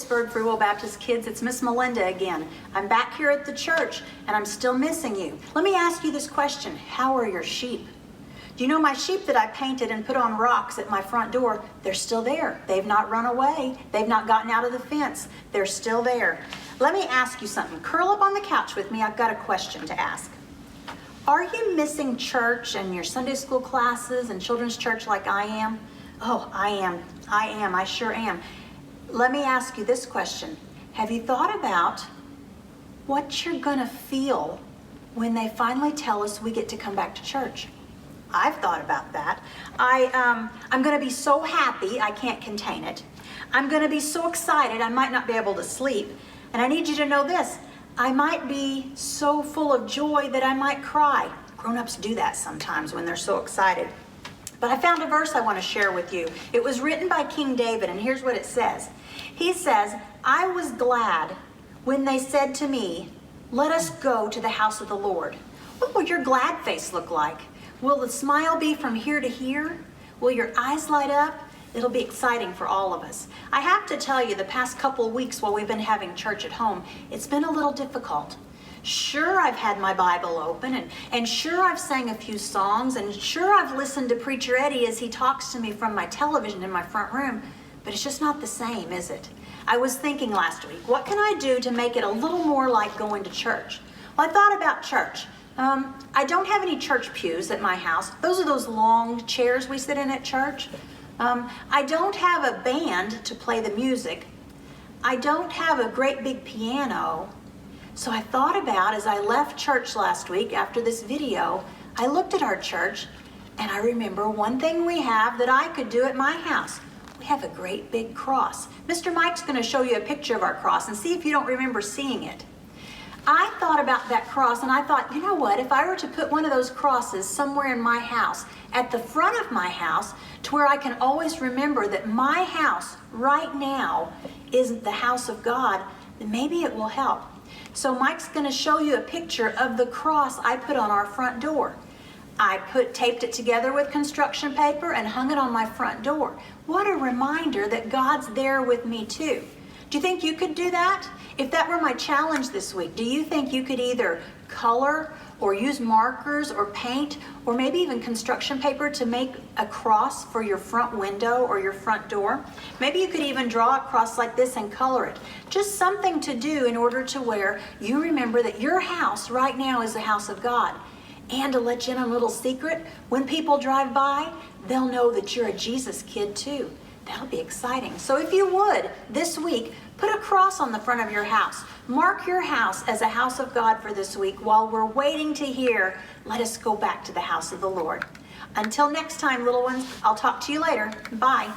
Pittsburgh Free Will Baptist kids. It's Miss Malinda again. I'm back here at the church and I'm still missing you. Let me ask you this question. How are your sheep? Do you know my sheep that I painted and put on rocks at my front door? They're still there. They've not run away. They've not gotten out of the fence. They're still there. Let me ask you something. Curl up on the couch with me. I've got a question to ask. Are you missing church and your Sunday school classes and children's church like I am? Oh, I am. I sure am. Let me ask you this question. Have you thought about what you're going to feel when they finally tell us we get to come back to church? I've thought about that. I'm going to be so happy I can't contain it. I'm going to be so excited I might not be able to sleep. And I need you to know this. I might be so full of joy that I might cry. Grown-ups do that sometimes when they're so excited. But I found a verse I want to share with you. It was written by King David, and here's what it says. He says, I was glad when they said to me, let us go to the house of the Lord. What will your glad face look like? Will the smile be from here to here? Will your eyes light up? It'll be exciting for all of us. I have to tell you, the past couple of weeks while we've been having church at home, it's been a little difficult. Sure, I've had my Bible open, and sure, I've sang a few songs, and sure, I've listened to Preacher Eddie as he talks to me from my television in my front room, but it's just not the same, is it? I was thinking last week, what can I do to make it a little more like going to church? Well, I thought about church. I don't have any church pews at my house. Those are those long chairs we sit in at church. I don't have a band to play the music. I don't have a great big piano. So I thought about, as I left church last week after this video, I looked at our church and I remember one thing we have that I could do at my house. We have a great big cross. Mr. Mike's going to show you a picture of our cross and see if you don't remember seeing it. I thought about that cross and I thought, you know what, if I were to put one of those crosses somewhere in my house, at the front of my house, to where I can always remember that my house right now is the house of God, then maybe it will help. So Mike's going to show you a picture of the cross I put on our front door. I taped it together with construction paper and hung it on my front door. What a reminder that God's there with me too. Do you think you could do that? If that were my challenge this week, do you think you could either color or use markers or paint or maybe even construction paper to make a cross for your front window or your front door? Maybe you could even draw a cross like this and color it. Just something to do in order to where you remember that your house right now is the house of God. And to let you in a little secret, when people drive by, they'll know that you're a Jesus kid too. That'll be exciting. So if you would, this week, put a cross on the front of your house. Mark your house as a house of God for this week while we're waiting to hear, let us go back to the house of the Lord. Until next time, little ones, I'll talk to you later. Bye.